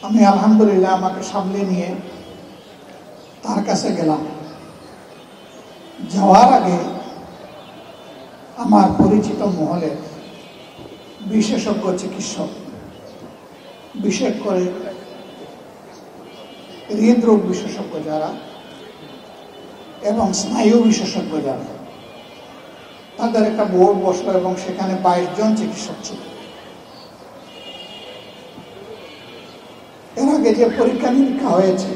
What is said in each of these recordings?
আমি আলহামদুলিল্লাহ আমাকে সামলে নিয়ে তার কাছে গেলাম। যাওয়ার আগে আমার পরিচিত মহলের বিশেষজ্ঞ চিকিৎসক, বিশেষ করে হৃদরোগ বিশেষজ্ঞ যারা এবং স্নায়ু বিশেষজ্ঞ যারা, তাদের একটা বোর্ড বসলো এবং সেখানে 22 জন চিকিৎসক ছিল। এর আগে যে পরীক্ষা নিরীক্ষা হয়েছে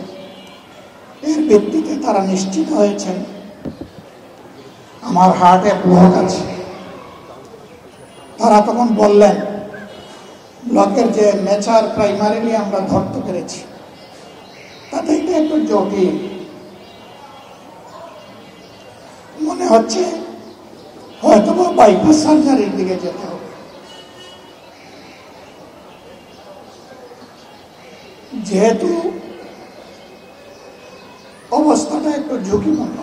এর ভিত্তিতে তারা নিশ্চিত হয়েছেন আমার হার্টে ব্লক আছে। তারা তখন বললেন ব্লকের যে নেচার প্রাইমারিলি আমরা ধরতে পেরেছি তাতে এটা একটু জটিল, মনে হচ্ছে হয়তো বাইপাস সার্জারির দিকে যেতে হবে। যেহেতু অবস্থাটা একটু ঝুঁকিপূর্ণ,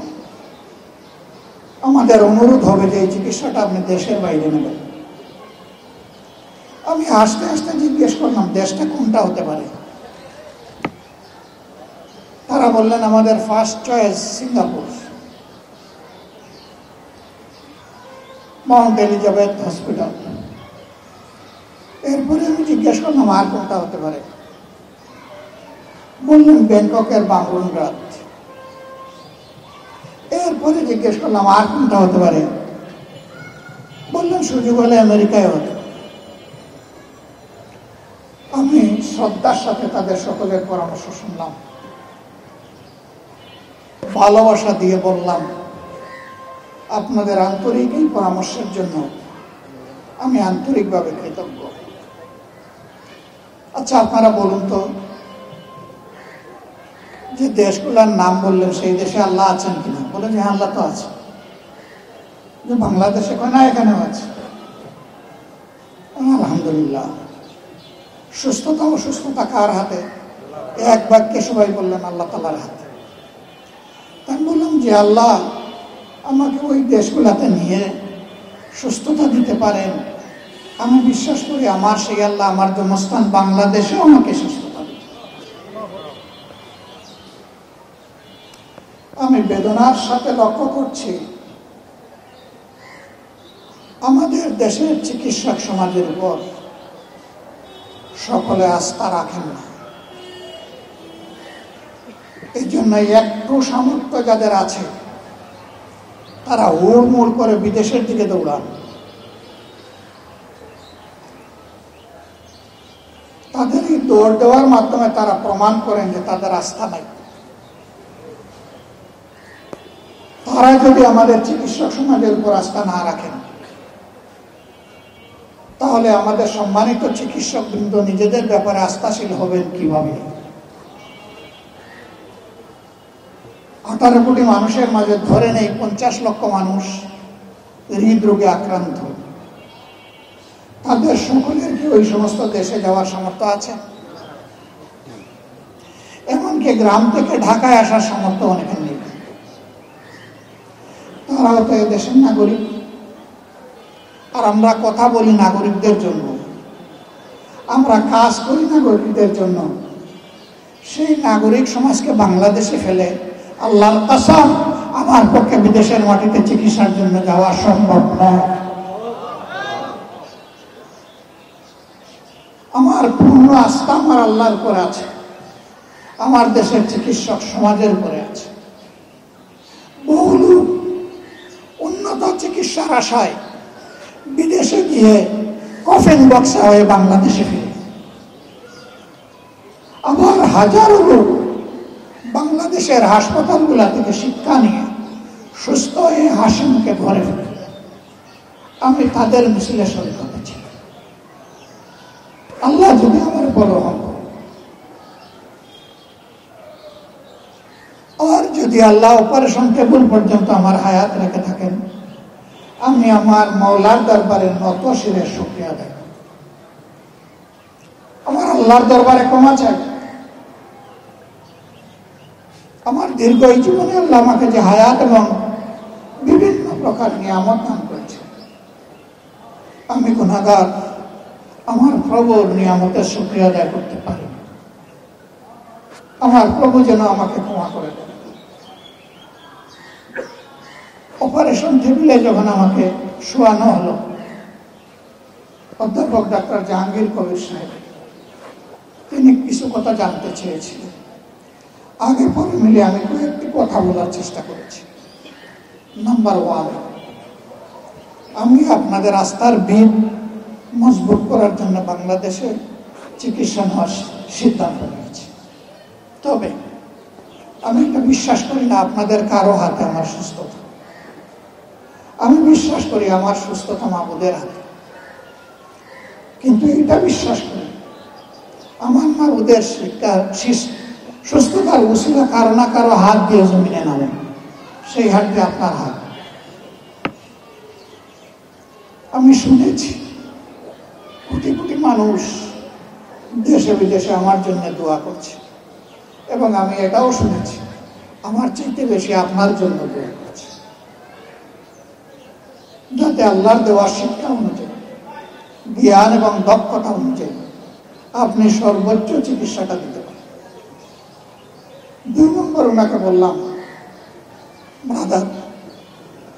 আমাদের অনুরোধ হবে যে এই চিকিৎসাটা আপনি দেশের বাইরে নেবেন। আমি আস্তে আস্তে জিজ্ঞেস করলাম দেশটা কোনটা হতে পারে। তারা বললেন আমাদের first choice Singapore, Mount Elizabeth hospital. এরপরে আমি জিজ্ঞেস করলাম আর কোনটা হতে পারে। বললেন ব্যাংককের বামরুনগ্রাদ। এরপরে জিজ্ঞেস করলাম আর কোনটা হতে পারে। বললেন সুযোগ হলে আমেরিকায় হতে। আমি শ্রদ্ধার সাথে তাদের সকলের পরামর্শ শুনলাম, ভালোবাসা দিয়ে বললাম আপনাদের আন্তরিক এই পরামর্শের জন্য আমি আন্তরিকভাবে কৃতজ্ঞ। আচ্ছা আপনারা বলুন তো, যে দেশগুলোর নাম বললেন সেই দেশে আল্লাহ আছেন কিনা? বলে যে আল্লাহ তো আছে। যে বাংলাদেশে কয় না, এখানেও আছে। আলহামদুলিল্লাহ। সুস্থতা অসুস্থতা কার হাতে? এক বাক্যে সবাই বললেন আল্লাহ তাআলার হাতে। আমি বললাম যে আল্লাহ আমাকে ওই দেশগুলাতে নিয়ে সুস্থতা দিতে পারেন, আমি বিশ্বাস করি আমার সেই আল্লাহ আমার জন্মস্থান বাংলাদেশেও আমাকে সুস্থতা দিতে। আমি বেদনার সাথে লক্ষ্য করছি আমাদের দেশের চিকিৎসক সমাজের উপর সকলে আস্থা রাখেন না। এই জন্য একটু সামর্থ্য যাদের আছে তারা হুড়মুড় করে বিদেশের দিকে দৌড়ান। তাদের এই দৌড় দেওয়ার মাধ্যমে তারা প্রমাণ করেন যে তাদের আস্থা নাই। তারা যদি আমাদের চিকিৎসক সমাজের উপর আস্থা না রাখেন তাহলে আমাদের সম্মানিত চিকিৎসক বৃন্দ নিজেদের ব্যাপারে আস্থাশীল হবেন কিভাবে? 18 কোটি মানুষের মাঝে ধরে নেই 50 লক্ষ মানুষ হৃদরোগে আক্রান্ত। তাদের সকলের কি ওই সমস্ত দেশে যাওয়ার সামর্থ্য আছে? এমনকি গ্রাম থেকে ঢাকায় আসার সামর্থ্য অনেকের নেই। তারাও তো এই দেশের নাগরিক। আর আমরা কথা বলি নাগরিকদের জন্য, আমরা কাজ করি নাগরিকদের জন্য। সেই নাগরিক সমাজকে বাংলাদেশে ফেলে আল্লাহর কসম আমার পক্ষে বিদেশের মাটিতে চিকিৎসার জন্য যাওয়া সম্ভব নয়। আমার পূর্ণ আস্থা আমার আল্লাহর উপরে আছে, আমার দেশের চিকিৎসক সমাজের উপরে আছে। বহু লোক উন্নত চিকিৎসার আশায় বিদেশে গিয়ে কফিন বক্সা হয়ে বাংলাদেশে ফিরে। আবার হাজারো লোক বাংলাদেশের হাসপাতালগুলা থেকে শিক্ষা নিয়ে সুস্থ হয়ে হাসি মুখে ঘরে ফিরে। আমি তাদের মিছিলে শরীক হতেছি। আল্লাহ যদি আমার বড় হন, আর যদি আল্লাহ অপারেশন টেবিল পর্যন্ত আমার হায়াত রেখে থাকেন, আমি আমার মওলার দরবারে নত শিরে শুকরিয়া আদায় করব। আমার আল্লাহর দরবারে ক্ষমা চাই। আমার দীর্ঘ এই জীবনে আল্লাহ আমাকে যে হায়াত এবং বিভিন্ন প্রকার নিয়ামত দান করেছে, আমি গুনাহগার, আমার প্রভুর নিয়ামতের শুকরিয়া আদায় করতে পারি। আমার প্রভু যেন আমাকে ক্ষমা করে দেন। অপারেশন টেবিলে যখন আমাকে শোয়ানো হলো, অধ্যাপক ডাক্তার জাহাঙ্গীর কবির সাহেব তিনি কিছু কথা জানতে চেয়েছিলেন। আগে পরে মিলে আমি কয়েকটি কথা বলার চেষ্টা করেছি। নাম্বার 1, আমি আপনাদের আস্থার ভিত মজবুত করার জন্য বাংলাদেশে চিকিৎসা নেওয়ার সিদ্ধান্ত নিয়েছি। তবে আমি এটা বিশ্বাস করি না আপনাদের কারো হাতে আমার সুস্থতা। আমি বিশ্বাস করি আমার সুস্থতা মাবুদের হাতে। কিন্তু এটা বিশ্বাস করি আমার মাবুদের সুস্থতার উসিলা কারো না কারো হাত দিয়ে জমিনে নামে, সেই হাত দিয়ে আপনার হাত। আমি শুনেছি কোটি কোটি মানুষ দেশে বিদেশে আমার জন্য দোয়া করছে, এবং আমি এটাও শুনেছি আমার চাইতে বেশি আপনার জন্য দোয়া করছে, যাতে আল্লাহর দেওয়ার শিক্ষা অনুযায়ী, জ্ঞান এবং দক্ষতা অনুযায়ী আপনি সর্বোচ্চ চিকিৎসাটা দিতে পারেন। 2 নম্বর ওনাকে বললাম, brother,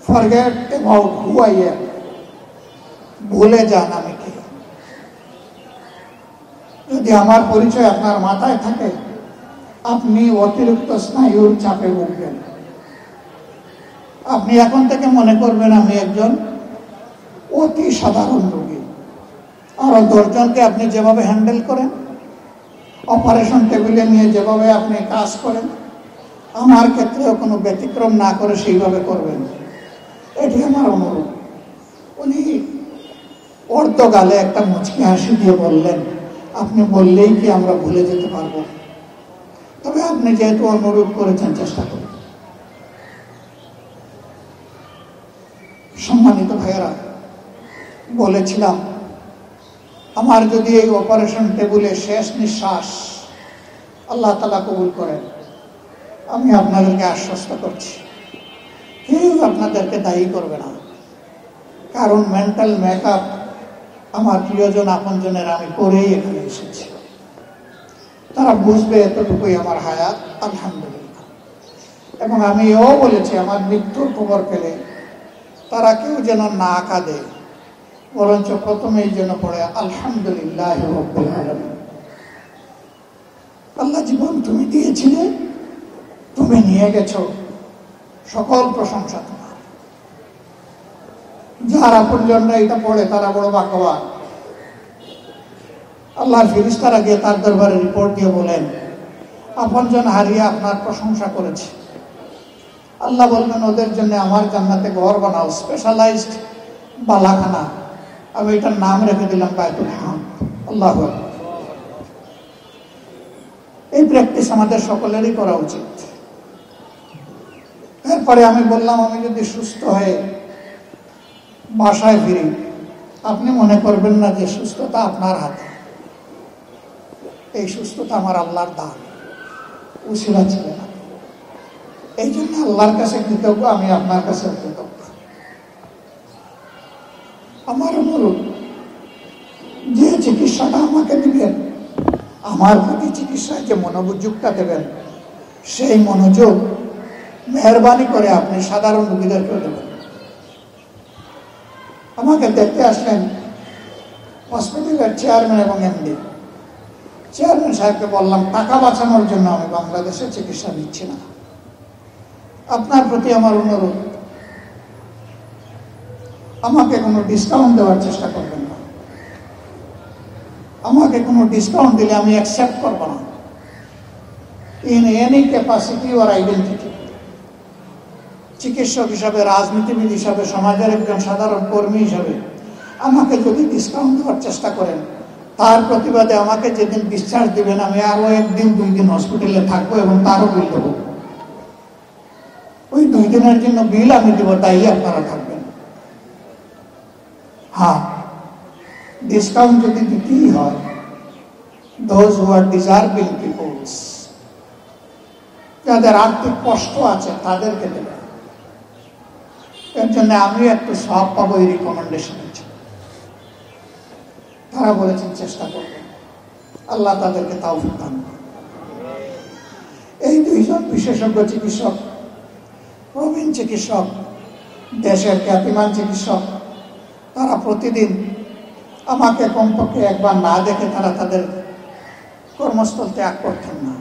forget about who I am, ভুলে যান আমি কে। যদি আমার পরিচয় আপনার মাথায় থাকে, আপনি অতিরিক্ত স্নায়ুর চাপে ভুগবেন। আপনি এখন থেকে মনে করবেন আমি একজন অতি সাধারণ রোগী। আরো 10 জনকে আপনি যেভাবে হ্যান্ডেল করেন, অপারেশন টেবিলে নিয়ে যেভাবে আপনি কাজ করেন, আমার ক্ষেত্রেও কোনো ব্যতিক্রম না করে সেইভাবে করবেন, এটি আমার অনুরোধ। উনি অর্ধগালে একটা মুচকি হাসি দিয়ে বললেন, আপনি বললেই কি আমরা ভুলে যেতে পারবো? তবে আপনি যেহেতু অনুরোধ করেছেন, চেষ্টা করুন। সম্মানিত ভাইয়েরা, বলেছিলাম আমার যদি এই অপারেশন টেবিলে শেষ নিঃশ্বাস আল্লাহ তাআলা কবুল করেন, আমি আপনাদেরকে আশ্বস্ত করছি কেউ আপনাদেরকে দায়ী করবে না। কারণ মেন্টাল মেকআপ আমার প্রিয়জন আপনজনের আমি করেই এখানে এসেছি। তারা বুঝবে এতটুকুই আমার হায়াত, আলহামদুলিল্লাহ। এবং আমি এও বলেছি আমার মৃত্যুর খবর পেলে তারা কেউ যেন না কাঁদে, বরঞ্চ প্রথমেই যেন পড়ে আলহামদুলিল্লাহ রাব্বিল আলামিন। আল্লাহ জীবন তুমি দিয়েছিলে, তুমি নিয়ে গেছো, সকল প্রশংসা তোমার। যার আপনজনরা এটা পড়ে তারা বড় ভাগ্যবান। আল্লাহর ফেরেশতারা গিয়ে তার দরবারে রিপোর্ট দিয়ে বলেন, আপনজন হারিয়ে আপনার প্রশংসা করেছে। আল্লাহ বলবেন, ওদের জন্য আমার জান্নাতে ঘর বানাও, স্পেশালাইজড বালাখানা। আমি এটার নাম রেখে দিলাম বায়তুল হামদ। আল্লাহু আকবার। এই প্র্যাকটিস আমাদের সকলেরই করা উচিত। এরপরে আমি বললাম, আমি যদি সুস্থ হয়ে বাসায় ফিরি, আপনি মনে করবেন না যে সুস্থতা আপনার হাতে। এই সুস্থতা আমার আল্লাহর দান, উসিলা ছিল না। এই জন্য আল্লাহর কাছে কৃতজ্ঞ, আমি আপনার কাছে কৃতজ্ঞ। আমার অনুরোধ, যে চিকিৎসাটা আমাকে দিবেন, আমার প্রতি চিকিৎসায় যে মনোযোগটা দেবেন, সেই মনোযোগ মেহরবানি করে আপনি সাধারণ রোগীদেরকেও দেবেন। আমাকে দেখতে আসলেন হসপিটালের চেয়ারম্যান এবং এমডি। চেয়ারম্যান সাহেবকে বললাম, টাকা বাঁচানোর জন্য আমি বাংলাদেশে চিকিৎসা নিচ্ছি না। আপনার প্রতি আমার অনুরোধ, আমাকে কোনো ডিসকাউন্ট দেওয়ার চেষ্টা করবেন না। আমাকে কোনো ডিসকাউন্ট দিলে আমি অ্যাকসেপ্ট করব না, in any capacity or identity. চিকিৎসক হিসাবে, রাজনীতিবিদ হিসাবে, সমাজের একজন সাধারণ কর্মী হিসাবে আমাকে যদি ডিসকাউন্ট দেওয়ার চেষ্টা করেন, তার প্রতিবাদে আমাকে যেদিন ডিসচার্জ দিবেন, আমি আরো 1 দিন 2 দিন হসপিটালে থাকবো এবং তারও বিল দেবো। ওই 2 দিনের জন্য বিল আমি দেবো, তাই আপনারা থাকবেন। হ্যাঁ, ডিসকাউন্ট যদি দিতেই হয়, those who are deserving peoples, যাদের আর্থিক কষ্ট আছে তাদেরকে দেবেন। এর জন্য আমি একটু সব পাবো, এই রিকমেন্ডেশন। তারা বলেছেন চেষ্টা করবেন, আল্লাহ তাদেরকে তাওফিক দান করুন। জন বিশেষজ্ঞ চিকিৎসক, প্রবীণ চিকিৎসক, দেশের খ্যাতিমান চিকিৎসক, তারা প্রতিদিন আমাকে কমপক্ষে একবার না দেখে তারা তাদের কর্মস্থল ত্যাগ করতেন না।